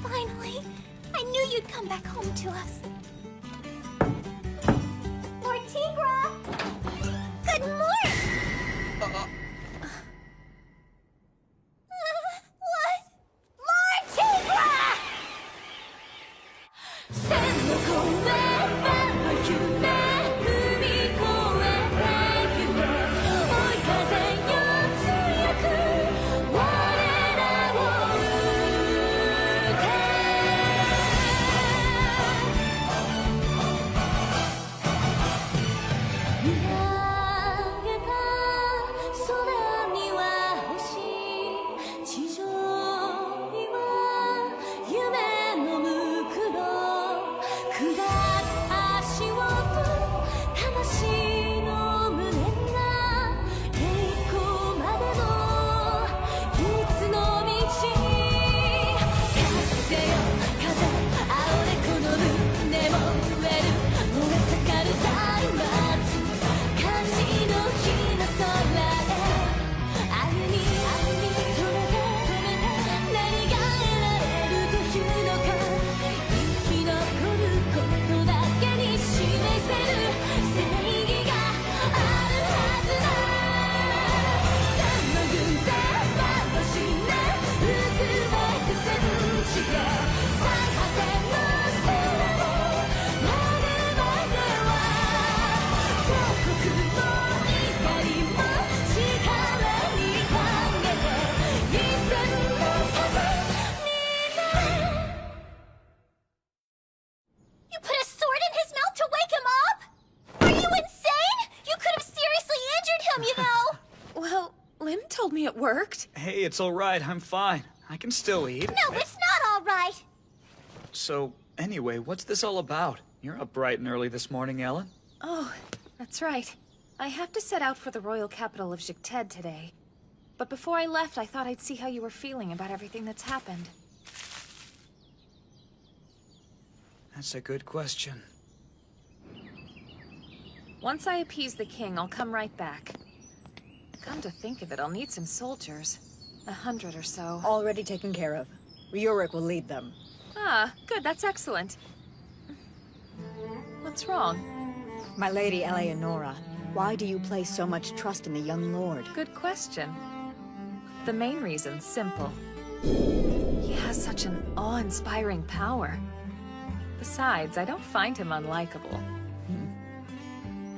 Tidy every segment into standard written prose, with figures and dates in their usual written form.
Finally! I knew you'd come back home to us. Lord Tigra! Good morning! What? Lord Tigra! It worked. Hey, it's all right. I'm fine. I can still eat. No, it's not all right. So, anyway, what's this all about? You're up bright and early this morning, Ellen. Oh, that's right. I have to set out for the royal capital of Djib-Galaxy today. But before I left, I thought I'd see how you were feeling about everything that's happened. That's a good question. Once I appease the king, I'll come right back. Come to think of it, I'll need some soldiers. 100 or so. Already taken care of. Ryurik will lead them. Ah, good, that's excellent. What's wrong? My lady Eleonora, why do you place so much trust in the young lord? Good question. The main reason's simple. He has such an awe-inspiring power. Besides, I don't find him unlikable.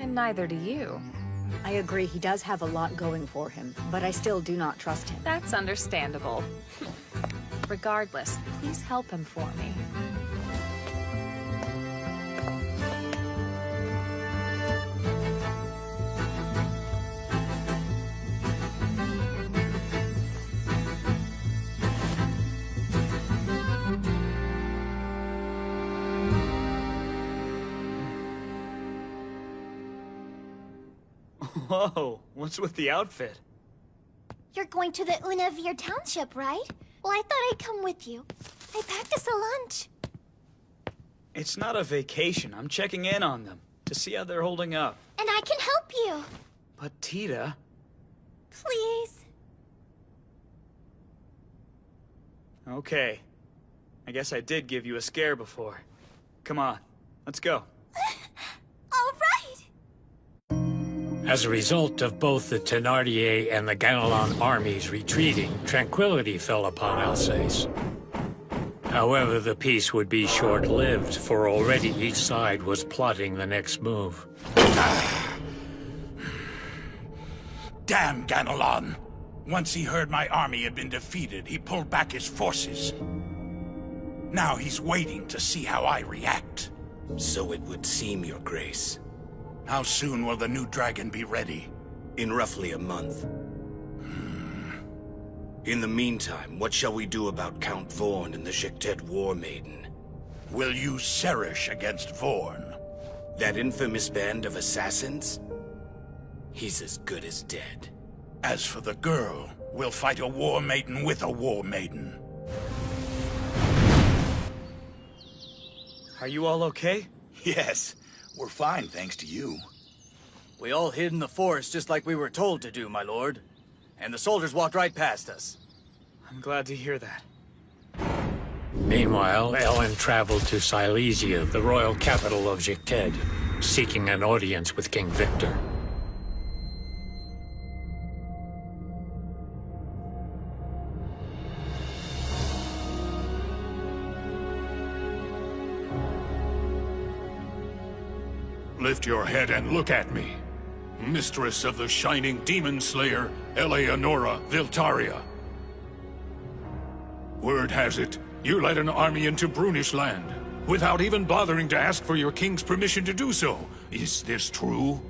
And neither do you. I agree he does have a lot going for him, but I still do not trust him. That's understandable. Regardless, please help him for me. Whoa, what's with the outfit? You're going to the Unavir township, right? Well, I thought I'd come with you. I packed us a lunch. It's not a vacation. I'm checking in on them to see how they're holding up. And I can help you. But Tita... Please. Okay. I guess I did give you a scare before. Come on, let's go. All right. As a result of both the Thénardier and the Ganelon armies retreating, tranquility fell upon Alsace. However, the peace would be short-lived, for already each side was plotting the next move. Damn Ganelon! Once he heard my army had been defeated, he pulled back his forces. Now he's waiting to see how I react. So it would seem, Your Grace. How soon will the new dragon be ready? In roughly a month. In the meantime, what shall we do about Count Vorn and the Djib-Galaxy War Maiden? We'll use Serish against Vorn. That infamous band of assassins? He's as good as dead. As for the girl, we'll fight a War Maiden with a War Maiden. Are you all okay? Yes, we're fine thanks to you. We all hid in the forest just like we were told to do, my lord. And the soldiers walked right past us. I'm glad to hear that. Meanwhile, Ellen traveled to Silesia, the royal capital of Jicted, seeking an audience with King Victor. Lift your head and look at me. Mistress of the Shining Demon Slayer, Eleonora Viltaria. Word has it, you led an army into Brunish land, without even bothering to ask for your king's permission to do so. Is this true?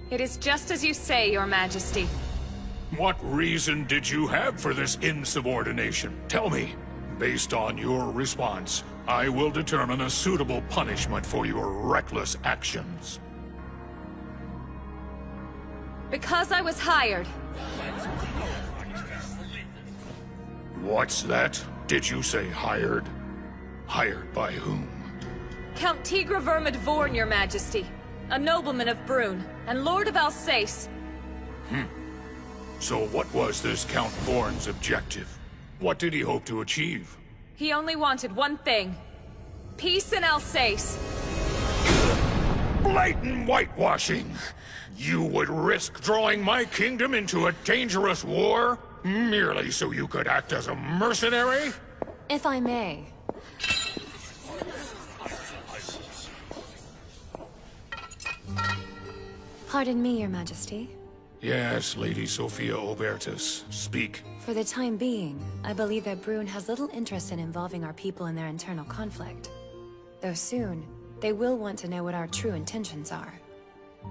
It is just as you say, Your Majesty. What reason did you have for this insubordination? Tell me. Based on your response, I will determine a suitable punishment for your reckless actions. Because I was hired. What's that? Did you say hired? Hired by whom? Count Tigra Vermid Vorn, Your Majesty. A nobleman of Brune, and Lord of Alsace. So what was this Count Vorn's objective? What did he hope to achieve? He only wanted one thing. Peace in Alsace. Blatant whitewashing! You would risk drawing my kingdom into a dangerous war, merely so you could act as a mercenary? If I may. Pardon me, Your Majesty. Yes, Lady Sophia Obertus. Speak. For the time being, I believe that Brune has little interest in involving our people in their internal conflict. Though soon, they will want to know what our true intentions are.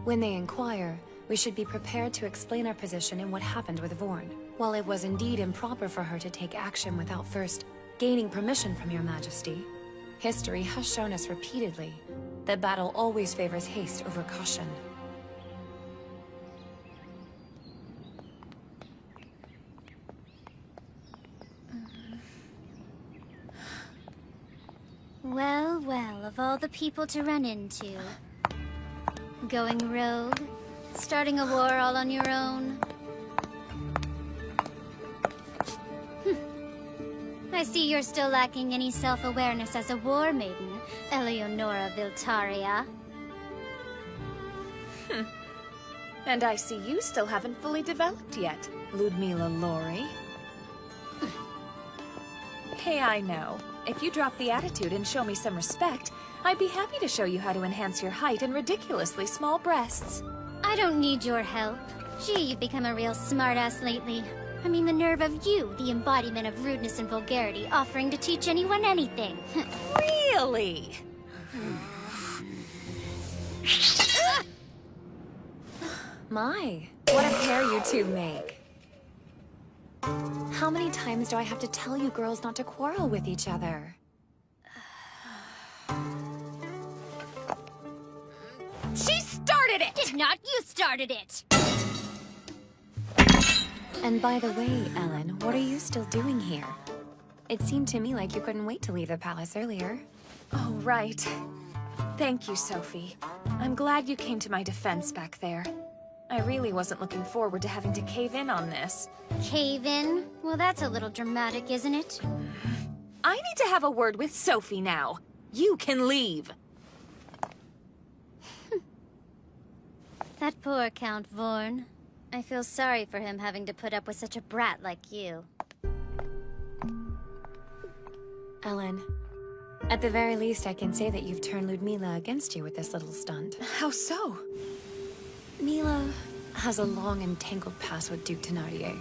When they inquire, we should be prepared to explain our position and what happened with Vorn. While it was indeed improper for her to take action without first gaining permission from Your Majesty, history has shown us repeatedly that battle always favors haste over caution. Well, well, of all the people to run into. Going rogue? Starting a war all on your own? I see you're still lacking any self-awareness as a war maiden, Eleonora Viltaria. And I see you still haven't fully developed yet, Ludmila Lori. Hey, I know. If you drop the attitude and show me some respect, I'd be happy to show you how to enhance your height and ridiculously small breasts. I don't need your help. Gee, you've become a real smartass lately. I mean, the nerve of you, the embodiment of rudeness and vulgarity, offering to teach anyone anything. Really? My, what a pair you two make. How many times do I have to tell you girls not to quarrel with each other? She started it! Did not you started it! And by the way, Ellen, what are you still doing here? It seemed to me like you couldn't wait to leave the palace earlier. Oh, right. Thank you, Sophie. I'm glad you came to my defense back there. I really wasn't looking forward to having to cave in on this. Cave in? Well, that's a little dramatic, isn't it? I need to have a word with Sophie now. You can leave. That poor Count Vorn. I feel sorry for him having to put up with such a brat like you. Ellen, at the very least I can say that you've turned Ludmila against you with this little stunt. How so? Mila has a long and tangled past with Duke Thénardier.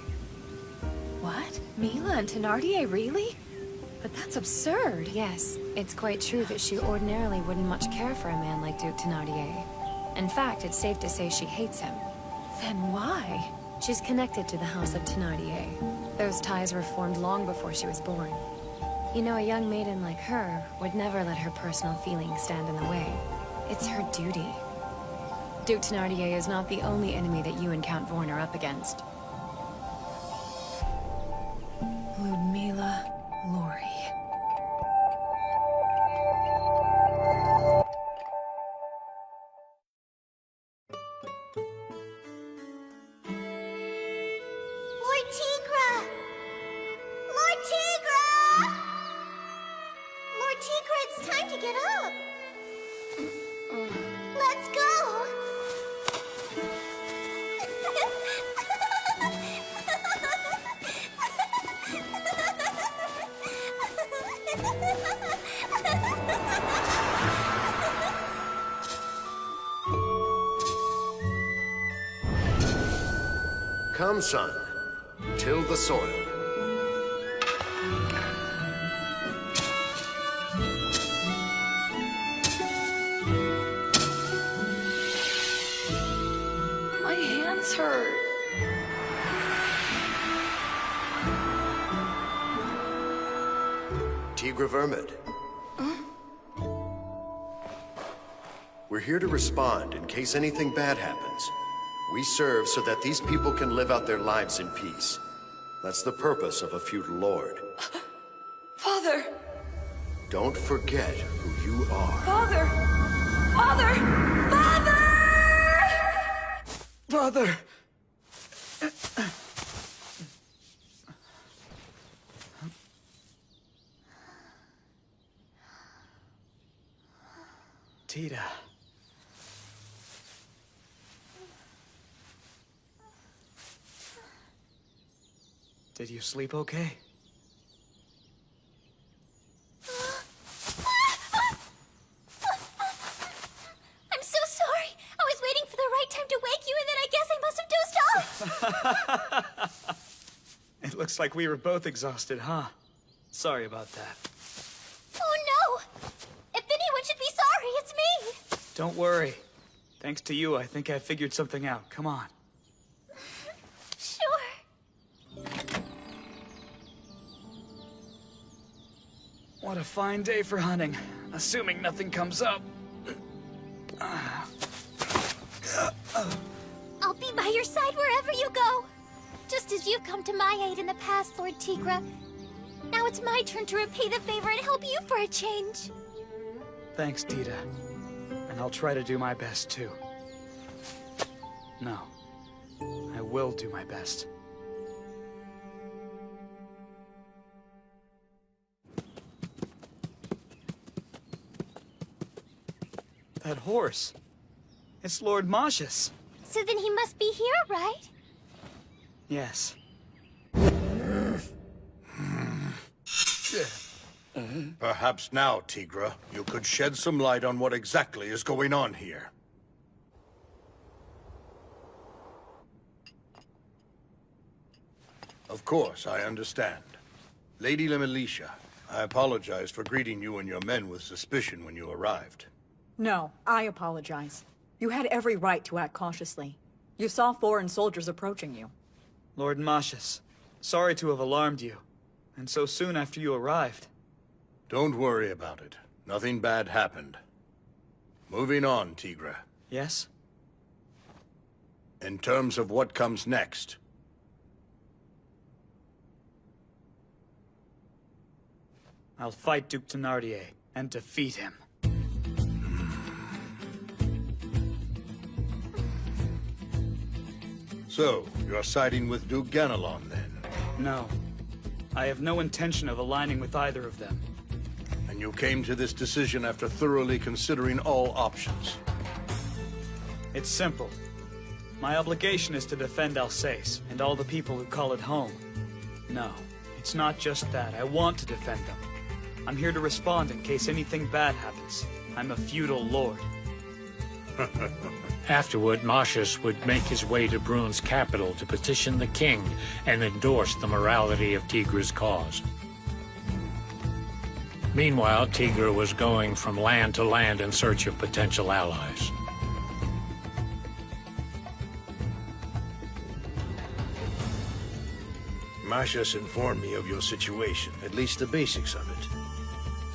What? Mila and Thénardier, really? But that's absurd. Yes, it's quite true that she ordinarily wouldn't much care for a man like Duke Thénardier. In fact, it's safe to say she hates him. Then why? She's connected to the House of Thénardier. Those ties were formed long before she was born. You know, a young maiden like her would never let her personal feelings stand in the way. It's her duty. Duke Thénardier is not the only enemy that you and Count Vorn are up against. Ludmila Lori. Lord Tigra! Lord Tigra! It's time to get up. Let's go. Come, son. Till the soil. My hands hurt. Tigra Vermid. We're here to respond in case anything bad happens. We serve so that these people can live out their lives in peace. That's the purpose of a feudal lord. Father! Don't forget who you are. Father! Father! Father! Father! Tita. Did you sleep okay? I'm so sorry. I was waiting for the right time to wake you, and then I guess I must have dozed off. It looks like we were both exhausted, huh? Sorry about that. Oh no! If anyone should be sorry, it's me. Don't worry. Thanks to you, I think I figured something out. Come on. Sure. What a fine day for hunting. Assuming nothing comes up. I'll be by your side wherever you go. Just as you've come to my aid in the past, Lord Tigra. Now it's my turn to repay the favor and help you for a change. Thanks, Tita. And I'll try to do my best, too. No. I will do my best. That horse. It's Lord Marcius. So then he must be here, right? Yes. Perhaps now, Tigra, you could shed some light on what exactly is going on here. Of course, I understand. Lady Lemelicia, I apologize for greeting you and your men with suspicion when you arrived. No, I apologize. You had every right to act cautiously. You saw foreign soldiers approaching you. Lord Marcius, sorry to have alarmed you. And so soon after you arrived. Don't worry about it. Nothing bad happened. Moving on, Tigra. Yes? In terms of what comes next, I'll fight Duke Thénardier and defeat him. so, you're siding with Duke Ganelon, then? No. I have no intention of aligning with either of them. And you came to this decision after thoroughly considering all options? It's simple. My obligation is to defend Alsace and all the people who call it home. No, it's not just that. I want to defend them. I'm here to respond in case anything bad happens. I'm a feudal lord. Afterward, Marcius would make his way to Brune's capital to petition the king and endorse the morality of Tigra's cause. Meanwhile, Tigra was going from land to land in search of potential allies. Marcius informed me of your situation, at least the basics of it.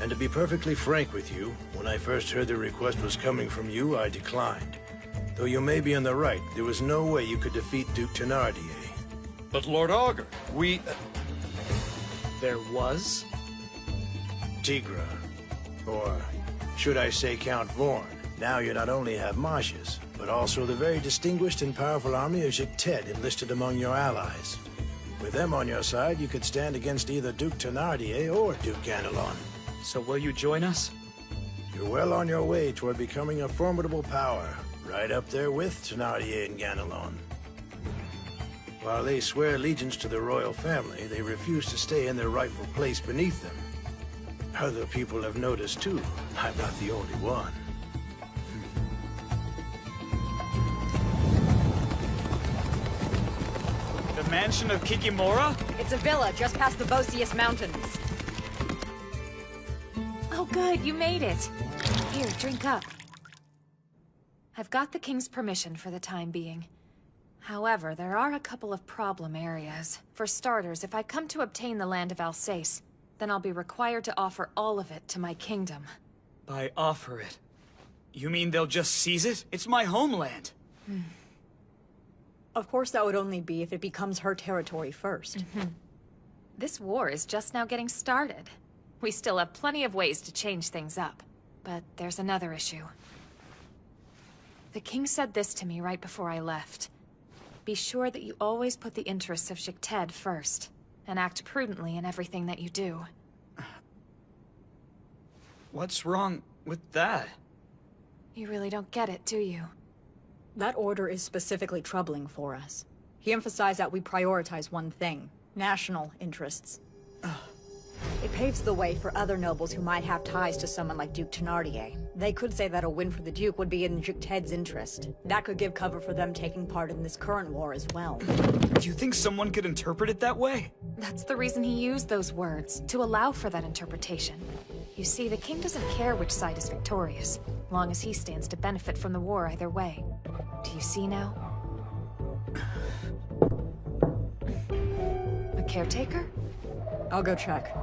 And to be perfectly frank with you, when I first heard the request was coming from you, I declined. Though you may be in the right, there was no way you could defeat Duke Thénardier. But Lord Augur, we... There was? Tigra, or should I say Count Vorn. Now you not only have Marcius, but also the very distinguished and powerful army of Jicted enlisted among your allies. With them on your side, you could stand against either Duke Thénardier or Duke Ganelon. So will you join us? You're well on your way toward becoming a formidable power, right up there with Thenardier and Ganelon. While they swear allegiance to the royal family, they refuse to stay in their rightful place beneath them. Other people have noticed too. I'm not the only one. The mansion of Kikimora? It's a villa just past the Vosius Mountains. Oh good, you made it. Here, drink up. I've got the king's permission for the time being. However, there are a couple of problem areas. For starters, if I come to obtain the land of Alsace, then I'll be required to offer all of it to my kingdom. By offer it, you mean they'll just seize it? It's my homeland. Of course, that would only be if it becomes her territory first. This war is just now getting started. We still have plenty of ways to change things up. But there's another issue. The king said this to me right before I left. Be sure that you always put the interests of Jicted first, and act prudently in everything that you do. What's wrong with that? You really don't get it, do you? That order is specifically troubling for us. He emphasized that we prioritize one thing: national interests. It paves the way for other nobles who might have ties to someone like Duke Thenardier. They could say that a win for the Duke would be in Jicted's interest. That could give cover for them taking part in this current war as well. Do you think someone could interpret it that way? That's the reason he used those words, to allow for that interpretation. You see, the king doesn't care which side is victorious, long as he stands to benefit from the war either way. Do you see now? A caretaker? I'll go check.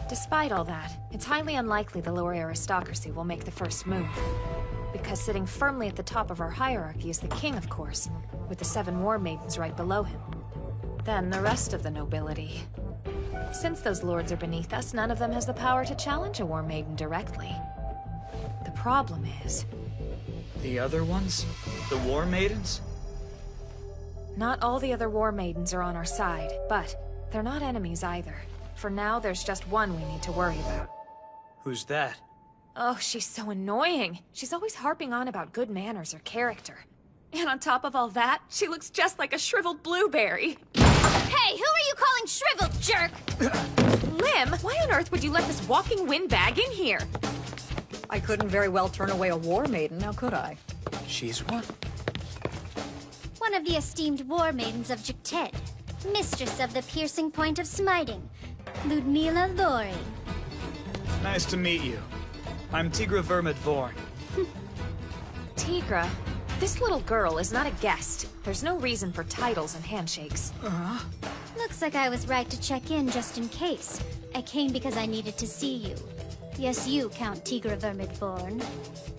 Despite all that, it's highly unlikely the lower aristocracy will make the first move. Because sitting firmly at the top of our hierarchy is the king, of course, with the 7 war maidens right below him. Then the rest of the nobility. Since those lords are beneath us, none of them has the power to challenge a war maiden directly. The problem is... The other ones? The war maidens? Not all the other war maidens are on our side, but they're not enemies either. For now, there's just one we need to worry about. Who's that? Oh, she's so annoying. She's always harping on about good manners or character. And on top of all that, she looks just like a shriveled blueberry. Hey, who are you calling shriveled, jerk? Lim, why on earth would you let this walking windbag in here? I couldn't very well turn away a war maiden, now could I? She's one? One of the esteemed war maidens of Jicted, mistress of the piercing point of smiting, Ludmila Lori. Nice to meet you. I'm Tigra Vermidvorn. Tigra, this little girl is not a guest. There's no reason for titles and handshakes. Looks like I was right to check in just in case. I came because I needed to see you. Yes, you, Count Tigra Vermidvorn.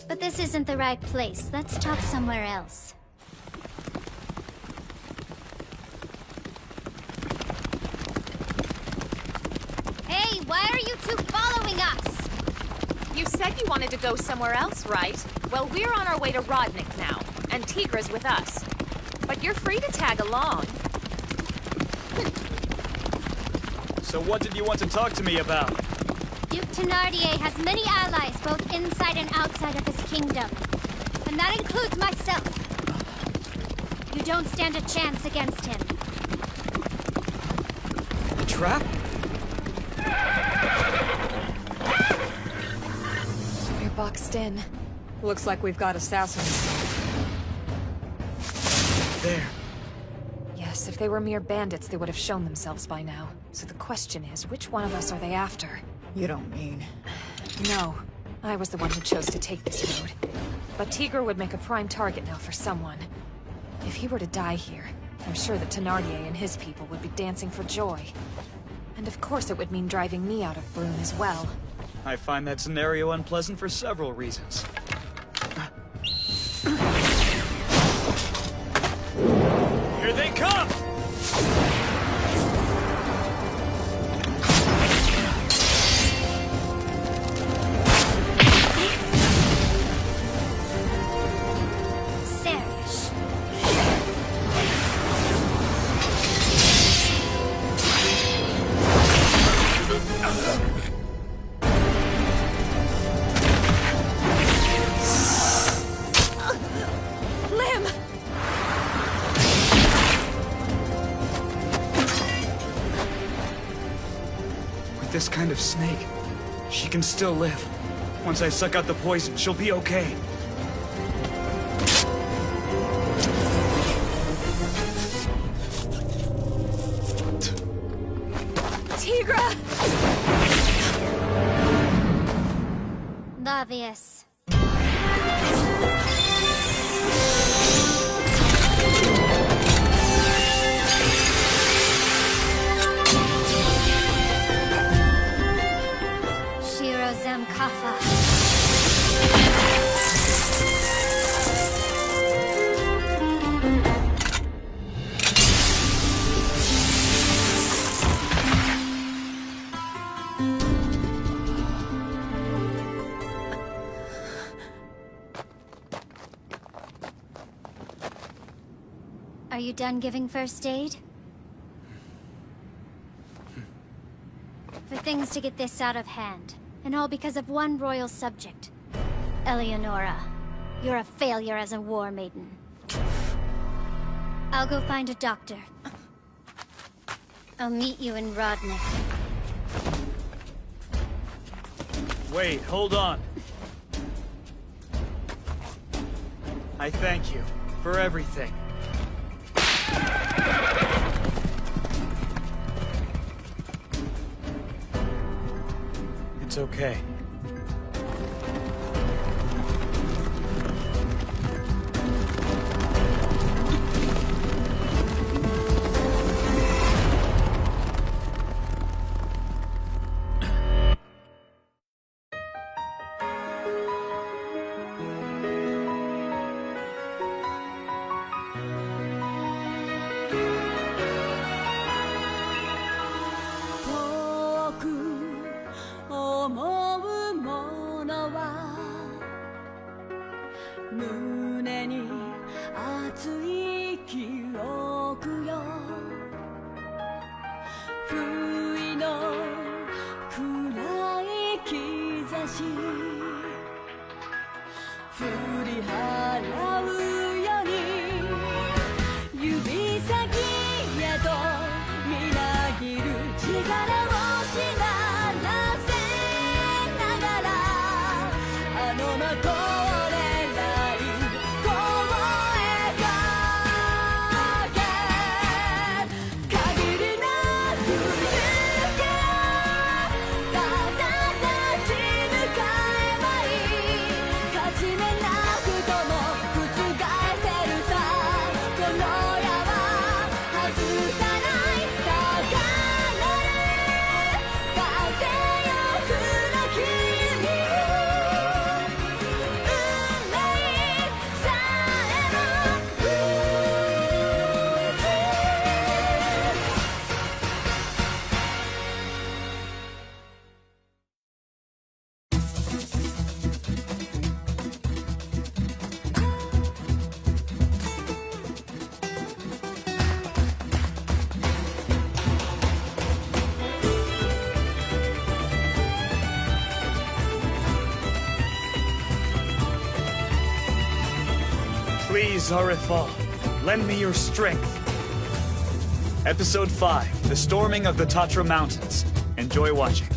But this isn't the right place. Let's talk somewhere else. Hey, why are you two following us? You said you wanted to go somewhere else, right? Well, we're on our way to Rodnik now, and Tigra's with us. But you're free to tag along. So what did you want to talk to me about? Duke Thenardier has many allies both inside and outside of his kingdom. And that includes myself. You don't stand a chance against him. A trap? We're boxed in. Looks like we've got assassins. There. Yes, if they were mere bandits, they would have shown themselves by now. So the question is, which one of us are they after? You don't mean... No. I was the one who chose to take this road. But Tigra would make a prime target now for someone. If he were to die here, I'm sure that Thenardier and his people would be dancing for joy. And of course it would mean driving me out of Brune as well. I find that scenario unpleasant for several reasons. Here they come! Serish. kind of snake. She can still live. Once I suck out the poison, she'll be okay. Tigra! Obvious. Shiro Zamkafa. Are you done giving first aid? For things to get this out of hand, and all because of one royal subject. Eleonora, you're a failure as a war maiden. I'll go find a doctor. I'll meet you in Rodnik. Wait, hold on. I thank you for everything. It's okay. Please, Arifal, lend me your strength. Episode 5, The Storming of the Tatra Mountains. Enjoy watching.